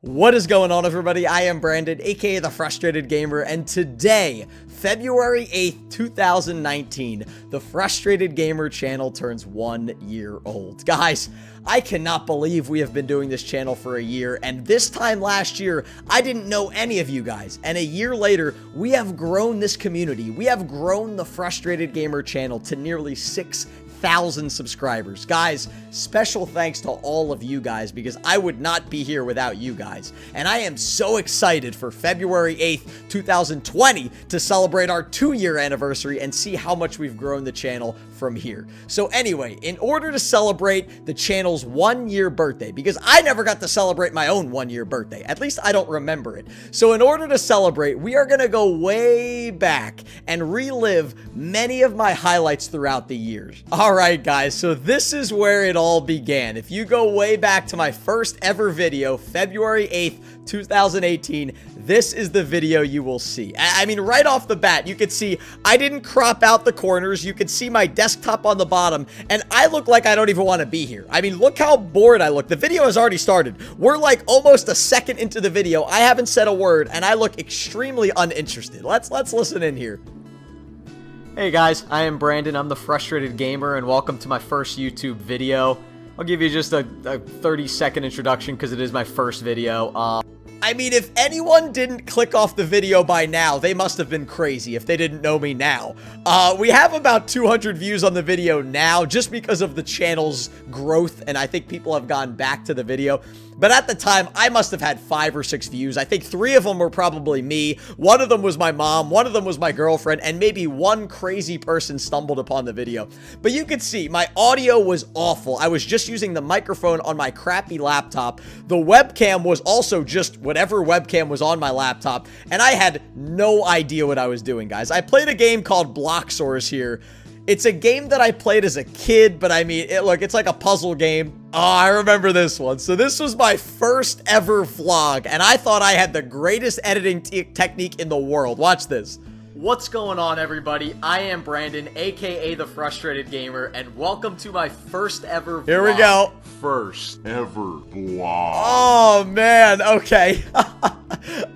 What is going on, everybody? I am Brandon, aka The Frustrated Gamer, and today, February 8th, 2019, The Frustrated Gamer channel turns 1 year old. Guys, I cannot believe we have been doing this channel for a year, and this time last year, I didn't know any of you guys, and a year later, we have grown this community. We have grown The Frustrated Gamer channel to nearly 6,000 subscribers. Guys, special thanks to all of you guys because I would not be here without you guys. And I am so excited for February 8th, 2020 to celebrate our 2-year anniversary and see how much we've grown the channel from here. So anyway, in order to celebrate the channel's 1-year birthday, because I never got to celebrate my own 1-year birthday, at least I don't remember it. So in order to celebrate, we are going to go way back and relive many of my highlights throughout the years. Alright guys, so this is where it all began. If you go way back to my first ever video, February 8th, 2018, this is the video you will see. I mean, right off the bat, you could see I didn't crop out the corners. You could see my desktop on the bottom, and I look like I don't even want to be here. I mean, look how bored I look. The video has already started. We're like almost a second into the video. I haven't said a word, and I look extremely uninterested. Let's listen in here. Hey guys, I am Brandon. I'm the Frustrated Gamer, and welcome to my first YouTube video. I'll give you just a 30-second introduction because it is my first video. I mean, if anyone didn't click off the video by now, they must have been crazy if they didn't know me now. We have about 200 views on the video now just because of the channel's growth, and I think people have gone back to the video. But at the time, I must have had 5 or 6 views. I think 3 of them were probably me. 1 of them was my mom. 1 of them was my girlfriend. And maybe 1 crazy person stumbled upon the video. But you can see, my audio was awful. I was just using the microphone on my crappy laptop. The webcam was also just whatever webcam was on my laptop. And I had no idea what I was doing, guys. I played a game called Block Source here. It's a game that I played as a kid, but I mean, look, it's like a puzzle game. Oh, I remember this one. So this was my first ever vlog, and I thought I had the greatest editing technique in the world. Watch this. What's going on, everybody? I am Brandon, aka The Frustrated Gamer, and welcome to my first ever vlog. Here we go. First ever vlog. Oh, man. Okay.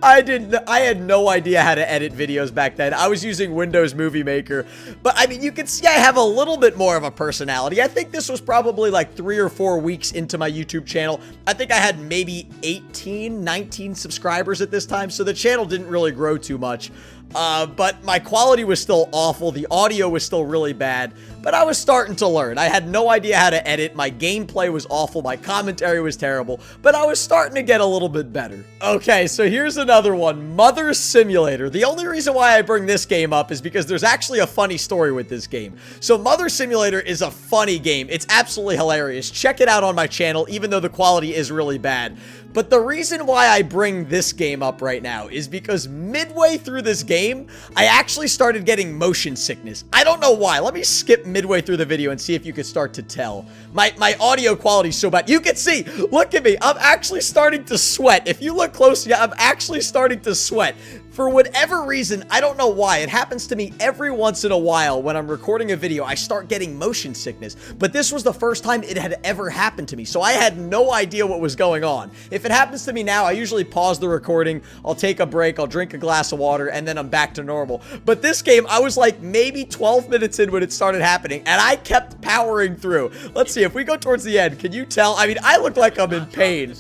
I had no idea how to edit videos back then. I was using Windows Movie Maker. But, I mean, you can see I have a little bit more of a personality. I think this was probably like 3 or 4 weeks into my YouTube channel. I think I had maybe 18, 19 subscribers at this time, so the channel didn't really grow too much. But my quality was still awful. The audio was still really bad, but I was starting to learn. I had no idea how to edit. My gameplay was awful. My commentary was terrible, but I was starting to get a little bit better. Okay, so here's another one, Mother Simulator. The only reason why I bring this game up is because there's actually a funny story with this game. So Mother Simulator is a funny game. It's absolutely hilarious. Check it out on my channel, even though the quality is really bad. But the reason why I bring this game up right now is because midway through this game, I actually started getting motion sickness. I don't know why. Let me skip midway through the video and see if you can start to tell. My audio quality is so bad. You can see, look at me. I'm actually starting to sweat. If you look closely, I'm actually starting to sweat. For whatever reason, I don't know why, it happens to me every once in a while when I'm recording a video, I start getting motion sickness. But this was the first time it had ever happened to me, so I had no idea what was going on. If it happens to me now, I usually pause the recording, I'll take a break, I'll drink a glass of water, and then I'm back to normal. But this game, I was like maybe 12 minutes in when it started happening, and I kept powering through. Let's see, if we go towards the end, can you tell? I mean, I look like I'm in pain.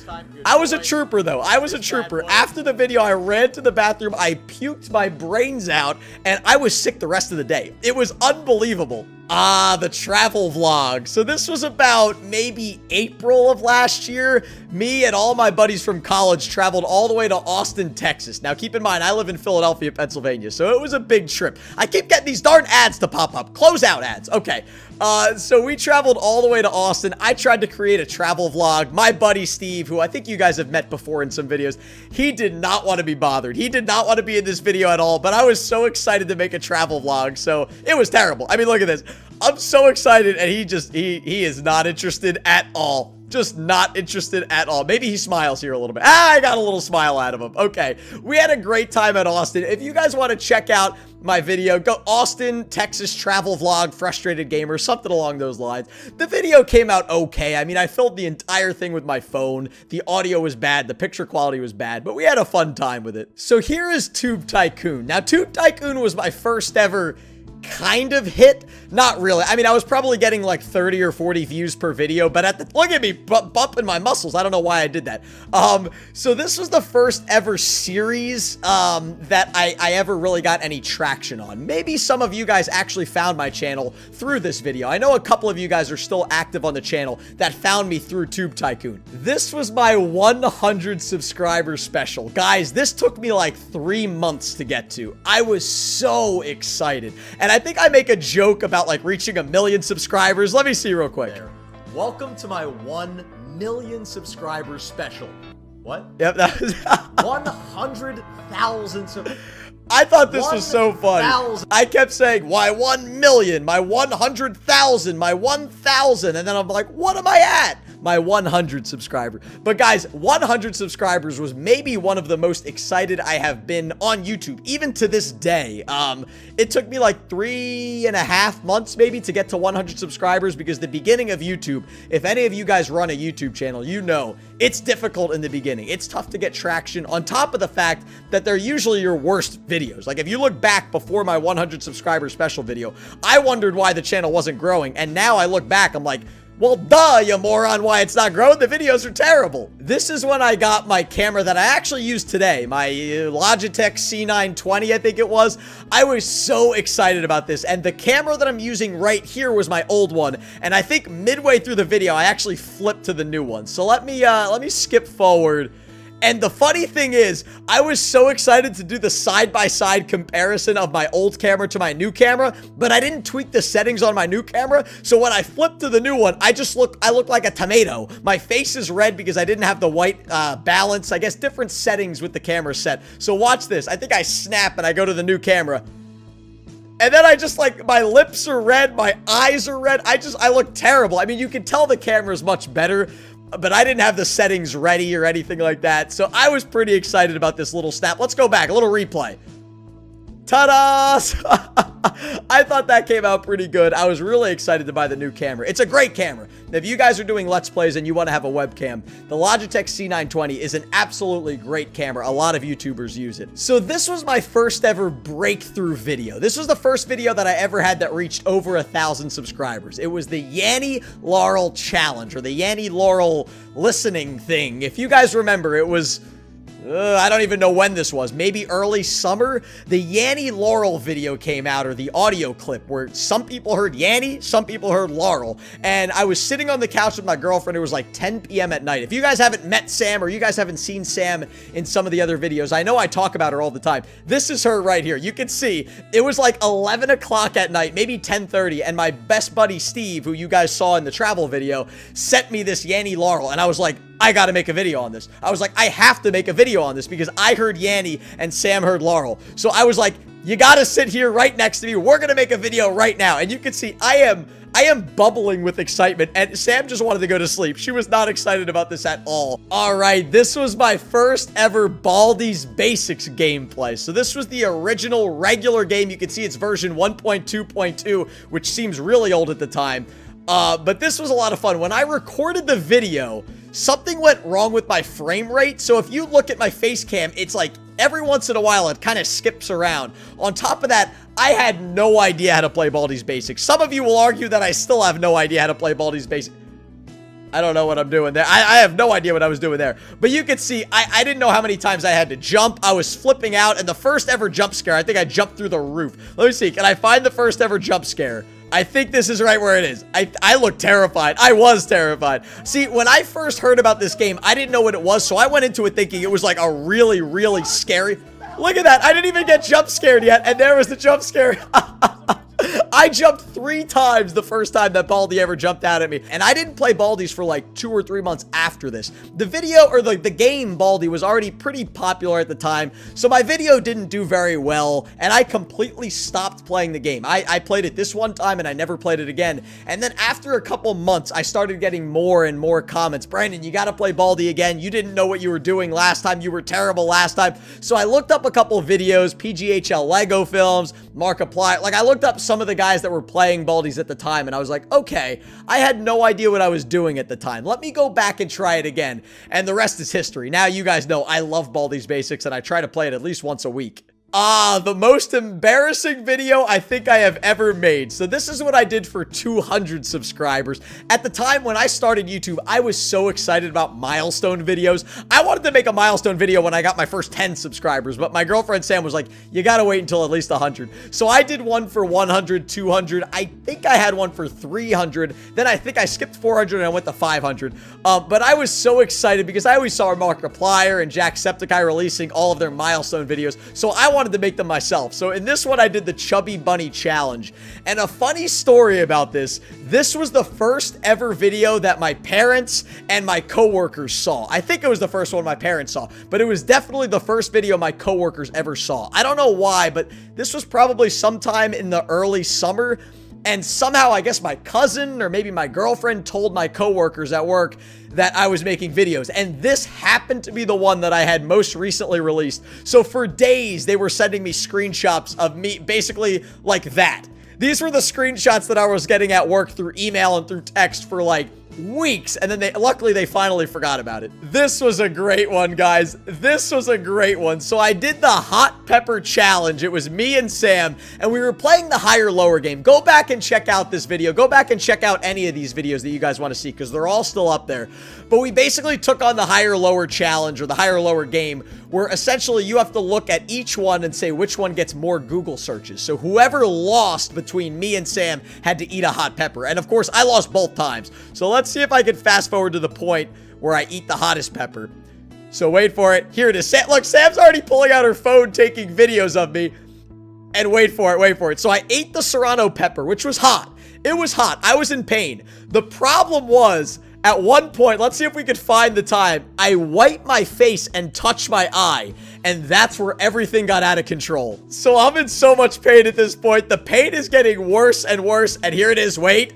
I was a trooper, though. I was a trooper. After the video, I ran to the bathroom, I puked my brains out, and I was sick the rest of the day. It was unbelievable. The travel vlog. So this was about maybe April of last year. Me and all my buddies from college traveled all the way to Austin, Texas. Now keep in mind, I live in Philadelphia, Pennsylvania, so it was a big trip. I keep getting these darn ads to pop up. Closeout ads. Okay. So we traveled all the way to Austin. I tried to create a travel vlog. My buddy Steve, who I think you guys have met before in some videos, he did not want to be bothered. He did not want to be in this video at all, but I was so excited to make a travel vlog, so it was terrible. I mean, look at this. I'm so excited, and he is not interested at all. Just not interested at all. Maybe he smiles here a little bit. Ah, I got a little smile out of him. Okay, we had a great time at Austin. If you guys want to check out my video, go Austin, Texas travel vlog, frustrated gamer, something along those lines. The video came out okay. I mean, I filmed the entire thing with my phone. The audio was bad. The picture quality was bad, but we had a fun time with it. So here is Tube Tycoon. Now, Tube Tycoon was my first ever kind of hit. Not really. I mean, I was probably getting like 30 or 40 views per video, but look at me bumping my muscles. I don't know why I did that. So this was the first ever series that I ever really got any traction on. Maybe some of you guys actually found my channel through this video. I know a couple of you guys are still active on the channel that found me through Tube Tycoon. This was my 100 subscriber special. Guys, this took me like 3 months to get to. I was so excited. And I think I make a joke about like reaching 1 million subscribers. Let me see real quick. Welcome to my 1 million subscribers special. What? Yep, that was 100,000. I thought this was so fun. I kept saying, why 1 million, my 100,000, my 1,000. And then I'm like, what am I at? My 100 subscriber. But guys, 100 subscribers was maybe one of the most excited I have been on YouTube, even to this day. It took me like 3.5 months maybe to get to 100 subscribers, because the beginning of YouTube, if any of you guys run a YouTube channel, you know it's difficult in the beginning. It's tough to get traction, on top of the fact that they're usually your worst videos. Like if you look back before my 100 subscriber special video, I wondered why the channel wasn't growing. And now I look back, I'm like, well, duh, you moron, why it's not growing? The videos are terrible. This is when I got my camera that I actually use today, my Logitech C920, I think it was. I was so excited about this, and the camera that I'm using right here was my old one, and I think midway through the video, I actually flipped to the new one. So let me skip forward. And the funny thing is, I was so excited to do the side-by-side comparison of my old camera to my new camera, but I didn't tweak the settings on my new camera. So when I flipped to the new one, I look like a tomato. My face is red because I didn't have the white balance. I guess different settings with the camera set. So watch this. I think I snap and I go to the new camera. And then I just like, my lips are red, my eyes are red. I look terrible. I mean, you can tell the camera is much better, but I didn't have the settings ready or anything like that. So I was pretty excited about this little snap. Let's go back, a little replay. Ta-da! I thought that came out pretty good. I was really excited to buy the new camera. It's a great camera. If you guys are doing Let's Plays and you want to have a webcam, the Logitech C920 is an absolutely great camera. A lot of YouTubers use it. So this was my first ever breakthrough video. This was the first video that I ever had that reached over 1,000 subscribers. It was the Yanny Laurel Challenge, or the Yanny Laurel listening thing. If you guys remember, it was... I don't even know when this was. Maybe early summer. The Yanny Laurel video came out, or the audio clip, where some people heard Yanny, some people heard Laurel. And I was sitting on the couch with my girlfriend. It was like 10 p.m. at night. If you guys haven't met Sam, or you guys haven't seen Sam in some of the other videos, I know I talk about her all the time. This is her right here. You can see it was like 11 o'clock at night, maybe 10:30. And my best buddy Steve, who you guys saw in the travel video, sent me this Yanny Laurel. And I was like, I gotta make a video on this. I was like, I have to make a video on this because I heard Yanny and Sam heard Laurel. So I was like, you gotta sit here right next to me. We're gonna make a video right now. And you can see I am bubbling with excitement, and Sam just wanted to go to sleep. She was not excited about this at all. All right, this was my first ever Baldies Basics gameplay. So this was the original regular game. You can see it's version 1.2.2, which seems really old at the time. But this was a lot of fun. When I recorded the video, something went wrong with my frame rate. So if you look at my face cam, it's like every once in a while it kind of skips around. On top of that, I had no idea how to play Baldies Basics. Some of you will argue that I still have no idea how to play Baldies Basics. I don't know what I'm doing there. I have no idea what I was doing there. But you can see, I didn't know how many times I had to jump. I was flipping out, and the first ever jump scare, I think I jumped through the roof. Let me see, can I find the first ever jump scare? I think this is right where it is. I look terrified. I was terrified. See, when I first heard about this game, I didn't know what it was, so I went into it thinking it was like a really, really scary... Look at that. I didn't even get jump scared yet, and there was the jump scare. I jumped 3 times the first time that Baldi ever jumped out at me. And I didn't play Baldies for like 2 or 3 months after this. The video, or the game Baldi, was already pretty popular at the time, so my video didn't do very well, and I completely stopped playing the game. I played it this one time, and I never played it again. And then after a couple months, I started getting more and more comments. Brandon, you gotta play Baldi again. You didn't know what you were doing last time. You were terrible last time. So I looked up a couple of videos, PGHL Lego Films, Markiplier. Like, I looked up some of the guys that were playing Baldies at the time, and I was like, okay, I had no idea what I was doing at the time. Let me go back and try it again. And the rest is history. Now you guys know I love Baldies Basics, and I try to play it at least once a week. The most embarrassing video I think I have ever made. So this is what I did for 200 subscribers. At the time when I started YouTube, I was so excited about milestone videos. I wanted to make a milestone video when I got my first 10 subscribers, but my girlfriend Sam was like, you gotta wait until at least 100. So I did one for 100, 200. I think I had one for 300. Then I think I skipped 400 and I went to 500. But I was so excited because I always saw Markiplier and Jacksepticeye releasing all of their milestone videos. So I wanted to make them myself. So in this one, I did the Chubby Bunny Challenge. And a funny story about this was the first ever video that my parents and my coworkers saw. I think it was the first one my parents saw, but it was definitely the first video my coworkers ever saw. I don't know why, but this was probably sometime in the early summer. And somehow, I guess my cousin or maybe my girlfriend told my coworkers at work that I was making videos. And this happened to be the one that I had most recently released. So for days, they were sending me screenshots of me basically like that. These were the screenshots that I was getting at work through email and through text for like weeks, and then luckily they finally forgot about it. This was a great one, guys. This was a great one. So I did the hot pepper challenge. It was me and Sam, and we were playing the higher lower game. Go back and check out this video. Go back and check out any of these videos that you guys want to see, because they're all still up there. But we basically took on the higher lower challenge, or the higher lower game, where essentially you have to look at each one and say which one gets more Google searches. So whoever lost between me and Sam had to eat a hot pepper. And of course, I lost both times. So let's see if I can fast forward to the point where I eat the hottest pepper. So wait for it. Here it is. Look, Sam's already pulling out her phone taking videos of me. And wait for it, wait for it. So I ate the serrano pepper, which was hot. It was hot. I was in pain. The problem was, at one point, let's see if we could find the time, I wiped my face and touched my eye, and that's where everything got out of control. So I'm in so much pain at this point. The pain is getting worse and worse, and here it is. Wait.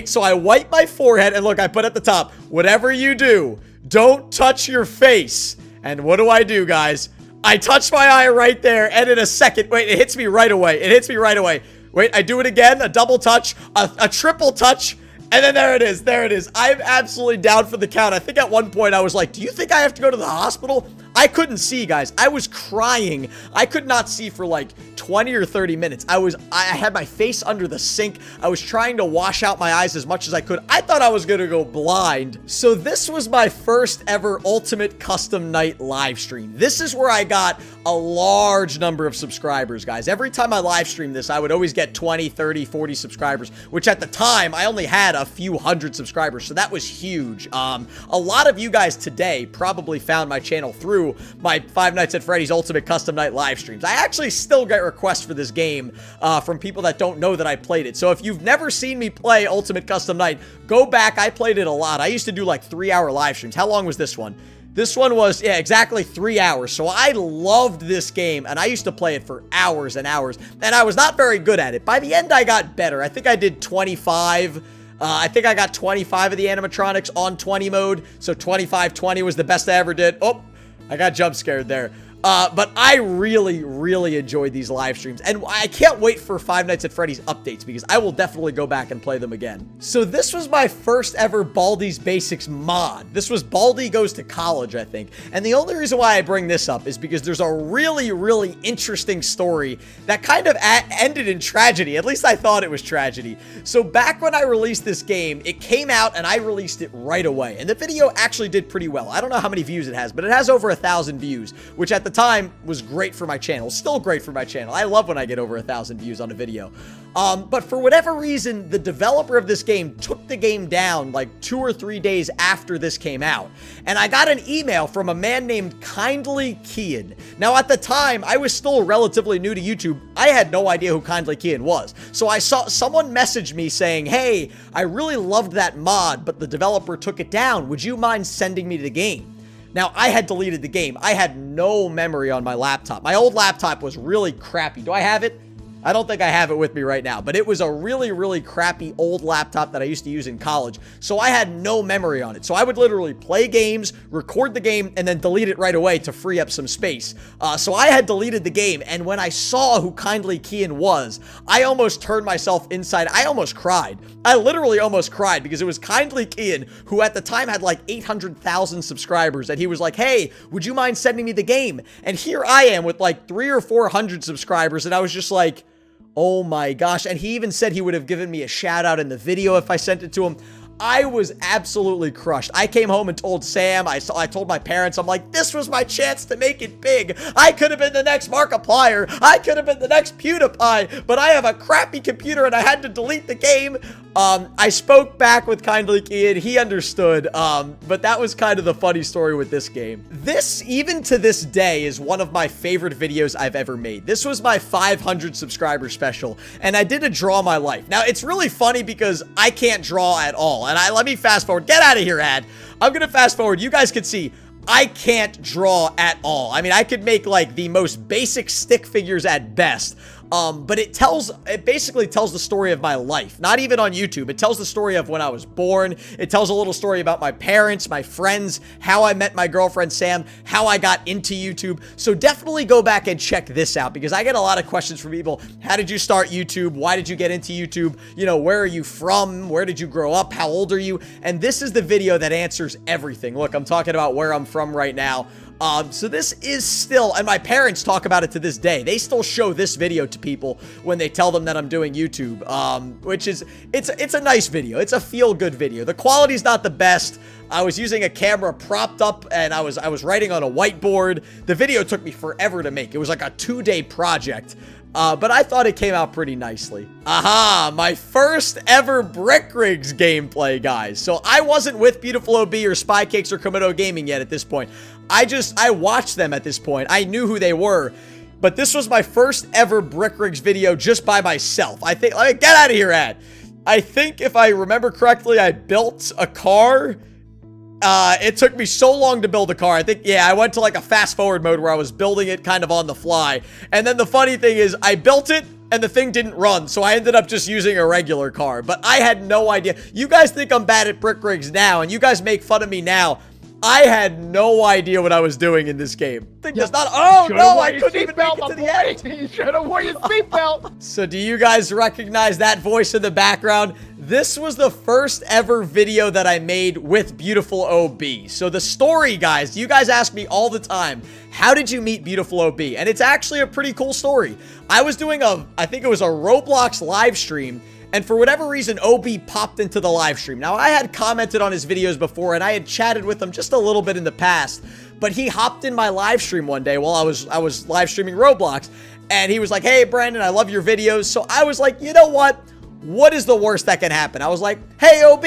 So I wipe my forehead, and look, I put at the top, whatever you do, don't touch your face. And what do, guys? I touch my eye right there, and in a second, wait, it hits me right away. It hits me right away. Wait, I do it again, a double touch, a triple touch, and then there it is. There it is. I'm absolutely down for the count. I think at one point I was like, do you think I have to go to the hospital? I couldn't see, guys. I was crying. I could not see for like 20 or 30 minutes. I had my face under the sink. I was trying to wash out my eyes as much as I could. I thought I was going to go blind. So this was my first ever Ultimate Custom Night live stream. This is where I got a large number of subscribers, guys. Every time I live streamed this, I would always get 20, 30, 40 subscribers, which at the time, I only had a few hundred subscribers. So that was huge. A lot of you guys today probably found my channel through my Five Nights at Freddy's Ultimate Custom Night live streams. I actually still get requests for this game from people that don't know that I played it. So if you've never seen me play Ultimate Custom Night, go back. I played it a lot. I used to do like 3-hour live streams. How long was this one? This one was, yeah, exactly 3 hours. So I loved this game, and I used to play it for hours and hours, and I was not very good at it. By the end, I got better. I think I did 25. I think I got 25 of the animatronics on 20 mode. So 25, 20 was the best I ever did. Oh, I got jump scared there. But I really, really enjoyed these live streams, and I can't wait for Five Nights at Freddy's updates because I will definitely go back and play them again. So this was my first ever Baldies Basics mod. This was Baldi Goes to College, I think. And the only reason why I bring this up is because there's a really, really interesting story that kind of ended in tragedy. At least I thought it was tragedy. So back when I released this game, it came out and I released it right away. And the video actually did pretty well. I don't know how many views it has, but it has over 1,000 views, which at the time was great for my channel. Still great for my channel. I love when I get over 1,000 views on a video. But for whatever reason, the developer of this game took the game down like 2 or 3 days after this came out. And I got an email from a man named Kindly Kian. Now, at the time, I was still relatively new to YouTube. I had no idea who Kindly Kian was. So I saw someone message me saying, hey, I really loved that mod, but the developer took it down. Would you mind sending me the game? Now, I had deleted the game. I had no memory on my laptop. My old laptop was really crappy. Do I have it? I don't think I have it with me right now, but it was a really, really crappy old laptop that I used to use in college, so I had no memory on it. So I would literally play games, record the game, and then delete it right away to free up some space. So I had deleted the game, and when I saw who Kindly Kian was, I almost turned myself inside. I almost cried. I literally almost cried because it was Kindly Kian, who at the time had like 800,000 subscribers, and he was like, hey, would you mind sending me the game? And here I am with like 300 or 400 subscribers, and I was just like, oh my gosh. And he even said he would have given me a shout out in the video if I sent it to him. I was absolutely crushed. I came home and told Sam, I told my parents, I'm like, this was my chance to make it big. I could have been the next Markiplier. I could have been the next PewDiePie, but I have a crappy computer and I had to delete the game. I spoke back with Kindly Kian. He understood, but that was kind of the funny story with this game. This, even to this day, is one of my favorite videos I've ever made. This was my 500 subscriber special, and I did a draw my life. Now, it's really funny because I can't draw at all, and let me fast forward. Get out of here, ad. I'm gonna fast forward. You guys can see I can't draw at all. I mean, I could make like the most basic stick figures at best. But it basically tells the story of my life. Not even on YouTube. It tells the story of when I was born. It tells a little story about my parents, my friends, how I met my girlfriend Sam, how I got into YouTube. So definitely go back and check this out because I get a lot of questions from people. How did you start YouTube? Why did you get into YouTube? You know, where are you from? Where did you grow up? How old are you? And this is the video that answers everything. Look, I'm talking about where I'm from right now. So this is still, and my parents talk about it to this day. They still show this video to people when they tell them that I'm doing YouTube, which is, it's a nice video. It's a feel-good video. The quality's not the best. I was using a camera propped up and I was writing on a whiteboard. The video took me forever to make. It was like a 2-day project. But I thought it came out pretty nicely. Aha, my first ever Brick Rigs gameplay, guys. So I wasn't with Beautiful OB or Spycakes or Komodo Gaming yet at this point. I watched them at this point. I knew who they were. But this was my first ever Brick Rigs video just by myself. I think, get out of here, ad. I think if I remember correctly, I built a car. It took me so long to build a car. I think, yeah, I went to like a fast forward mode where I was building it kind of on the fly. And then the funny thing is I built it and the thing didn't run. So I ended up just using a regular car, but I had no idea. You guys think I'm bad at Brick Rigs now and you guys make fun of me now. I had no idea what I was doing in this game. Thing does not, oh no, I couldn't even make it to the end. You should have worn your seatbelt. So do you guys recognize that voice in the background? This was the first ever video that I made with Beautiful OB. So the story, guys, you guys ask me all the time, how did you meet Beautiful OB? And it's actually a pretty cool story. I was doing I think it was a Roblox live stream, and for whatever reason, OB popped into the live stream. Now, I had commented on his videos before, and I had chatted with him just a little bit in the past, but he hopped in my live stream one day while I was live streaming Roblox, and he was like, hey, Brandon, I love your videos. So I was like, you know what? What is the worst that can happen? I was like, hey, OB,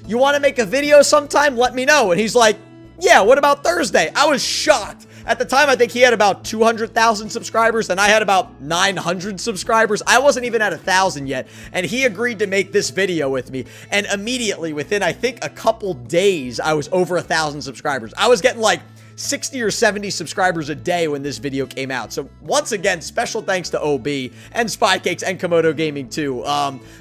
you want to make a video sometime? Let me know. And he's like, yeah, what about Thursday? I was shocked. At the time, I think he had about 200,000 subscribers, and I had about 900 subscribers. I wasn't even at 1,000 yet, and he agreed to make this video with me. And immediately, within, I think, a couple days, I was over 1,000 subscribers. I was getting like 60 or 70 subscribers a day when this video came out. So once again, special thanks to OB and Spycakes and Komodo Gaming too.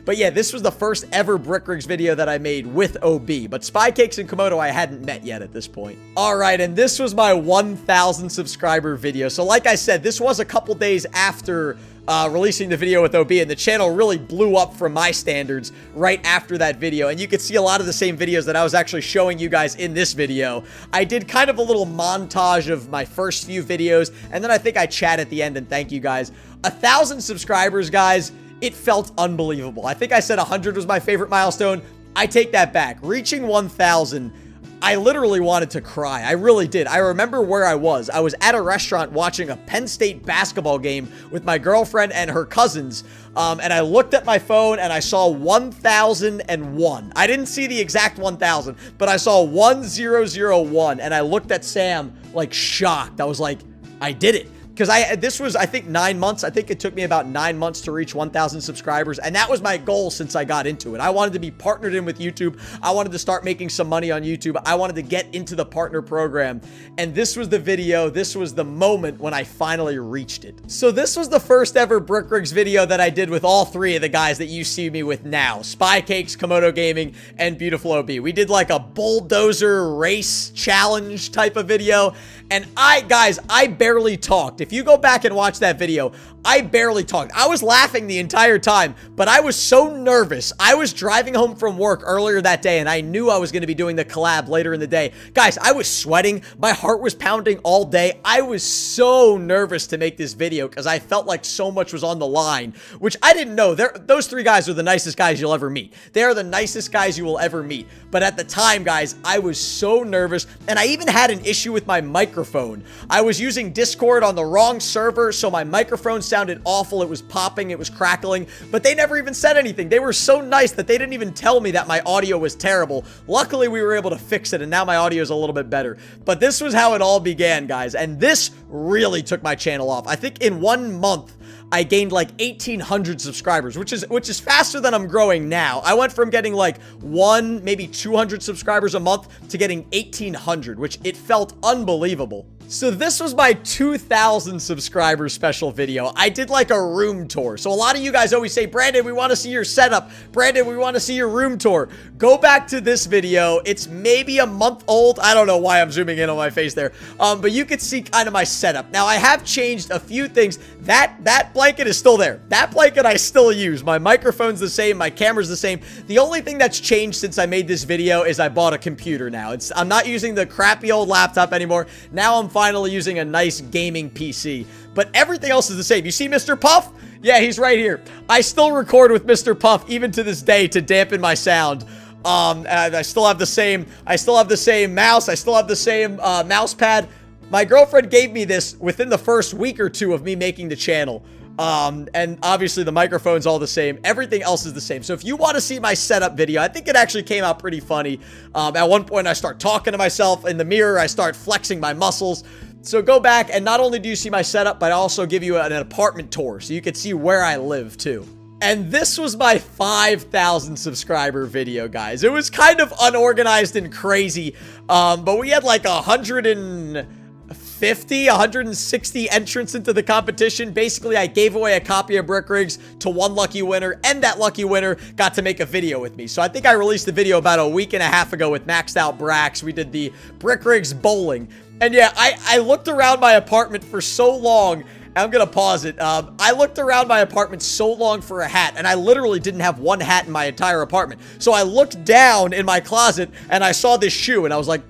But yeah, this was the first ever Brick Rigs video that I made with OB, but Spycakes and Komodo I hadn't met yet at this point. All right, and this was my 1,000 subscriber video. So like I said, this was a couple days after releasing the video with OB, and the channel really blew up from my standards right after that video. And you could see a lot of the same videos that I was actually showing you guys in this video. I did kind of a little montage of my first few videos, and then I think I chat at the end and thank you guys. 1,000 subscribers, guys, it felt unbelievable. I think I said 100 was my favorite milestone. I take that back. Reaching 1,000, I literally wanted to cry. I really did. I remember where I was. I was at a restaurant watching a Penn State basketball game with my girlfriend and her cousins. And I looked at my phone and I saw 1001. I didn't see the exact 1000, but I saw 1001. And I looked at Sam like shocked. I was like, I did it. Because this was, I think, 9 months. I think it took me about 9 months to reach 1,000 subscribers. And that was my goal since I got into it. I wanted to be partnered in with YouTube. I wanted to start making some money on YouTube. I wanted to get into the partner program. And this was the video. This was the moment when I finally reached it. So this was the first ever Brick Rigs video that I did with all three of the guys that you see me with now. Spy Cakes, Komodo Gaming, and Beautiful OB. We did like a bulldozer race challenge type of video. And guys, I barely talked. If you go back and watch that video, I barely talked. I was laughing the entire time, but I was so nervous. I was driving home from work earlier that day, and I knew I was going to be doing the collab later in the day. Guys, I was sweating. My heart was pounding all day. I was so nervous to make this video because I felt like so much was on the line, which I didn't know. Those three guys are the nicest guys you'll ever meet. They are the nicest guys you will ever meet. But at the time, guys, I was so nervous, and I even had an issue with my microphone. I was using Discord on the wrong server, so my microphone sounded awful. It was popping, it was crackling, but they never even said anything. They were so nice that they didn't even tell me that my audio was terrible. Luckily, we were able to fix it, and now my audio is a little bit better. But this was how it all began, guys, and this really took my channel off. I think in 1 month, I gained like 1,800 subscribers, which is faster than I'm growing now. I went from getting like maybe 200 subscribers a month to getting 1,800, which it felt unbelievable. So this was my 2,000 subscriber special video. I did like a room tour. So a lot of you guys always say, Brandon, we want to see your setup. Brandon, we want to see your room tour. Go back to this video. It's maybe a month old. I don't know why I'm zooming in on my face there. But you could see kind of my setup. Now I have changed a few things. That blanket is still there. That blanket I still use. My microphone's the same. My camera's the same. The only thing that's changed since I made this video is I bought a computer now. I'm not using the crappy old laptop anymore. Now I'm finally using a nice gaming PC, but everything else is the same. You see Mr. Puff? Yeah, he's right here. I still record with Mr. Puff even to this day to dampen my sound. I still have the same mouse. I still have the same mouse pad. My girlfriend gave me this within the first week or two of me making the channel. And obviously the microphone's all the same. Everything else is the same. So if you want to see my setup video, I think it actually came out pretty funny. At one point I start talking to myself in the mirror. I start flexing my muscles. So go back, and not only do you see my setup, but I also give you an apartment tour so you can see where I live too. And this was my 5,000 subscriber video, guys. It was kind of unorganized and crazy, but we had like 160 entrants into the competition. Basically, I gave away a copy of Brick Rigs to one lucky winner, and that lucky winner got to make a video with me. So I think I released the video about a week and a half ago with Maxed Out Brax. We did the Brick Rigs bowling. And yeah, I looked around my apartment for so long. I'm gonna pause it. I looked around my apartment so long for a hat, and I literally didn't have one hat in my entire apartment. So I looked down in my closet, and I saw this shoe, and I was like,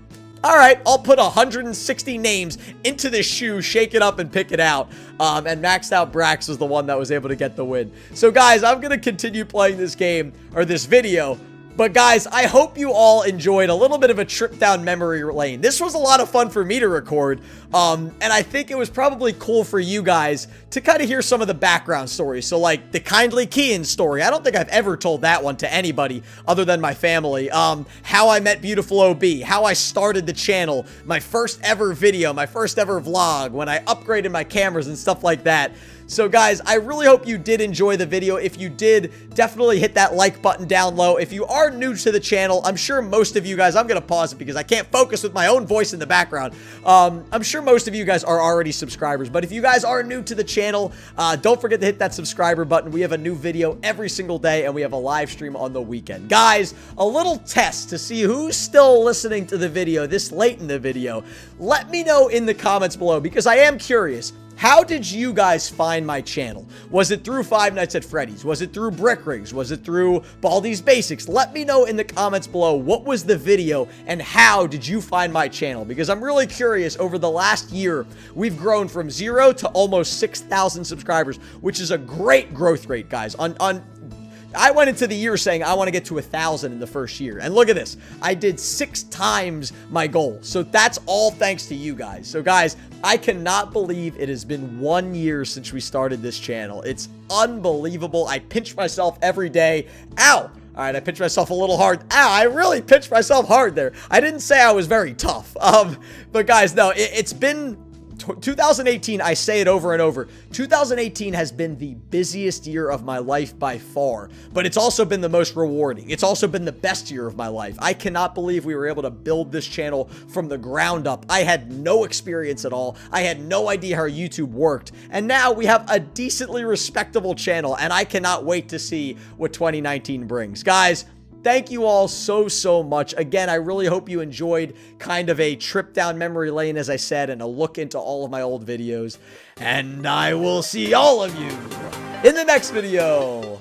all right, I'll put 160 names into this shoe, shake it up, and pick it out. And Maxed Out Brax was the one that was able to get the win. So guys, I'm gonna continue playing this game, or this video. But guys, I hope you all enjoyed a little bit of a trip down memory lane. This was a lot of fun for me to record, and I think it was probably cool for you guys to kind of hear some of the background stories. So like the Kindly Kean story. I don't think I've ever told that one to anybody other than my family. How I met Beautiful OB, how I started the channel, my first ever video, my first ever vlog, when I upgraded my cameras and stuff like that. So guys, I really hope you did enjoy the video. If you did, definitely hit that like button down low. If you are new to the channel, I'm sure most of you guys, I'm going to pause it because I can't focus with my own voice in the background. I'm sure most of you guys are already subscribers, but if you guys are new to the channel, don't forget to hit that subscriber button. We have a new video every single day, and we have a live stream on the weekend. Guys, a little test to see who's still listening to the video this late in the video. Let me know in the comments below because I am curious. How did you guys find my channel? Was it through Five Nights at Freddy's? Was it through Brick Rigs? Was it through Baldies Basics? Let me know in the comments below what was the video and how did you find my channel? Because I'm really curious. Over the last year, we've grown from 0 to almost 6,000 subscribers, which is a great growth rate, guys. I went into the year saying I want to get to 1,000 in the first year. And look at this. I did 6 times my goal. So that's all thanks to you guys. So guys, I cannot believe it has been 1 year since we started this channel. It's unbelievable. I pinch myself every day. Ow! All right, I pinched myself a little hard. Ow, I really pinched myself hard there. I didn't say I was very tough. But guys, no, it's been 2018, I say it over and over. 2018 has been the busiest year of my life by far, but it's also been the most rewarding. It's also been the best year of my life. I cannot believe we were able to build this channel from the ground up. I had no experience at all. I had no idea how YouTube worked, and now we have a decently respectable channel, and I cannot wait to see what 2019 brings. Guys, thank you all so much. Again, I really hope you enjoyed kind of a trip down memory lane, as I said, and a look into all of my old videos. And I will see all of you in the next video.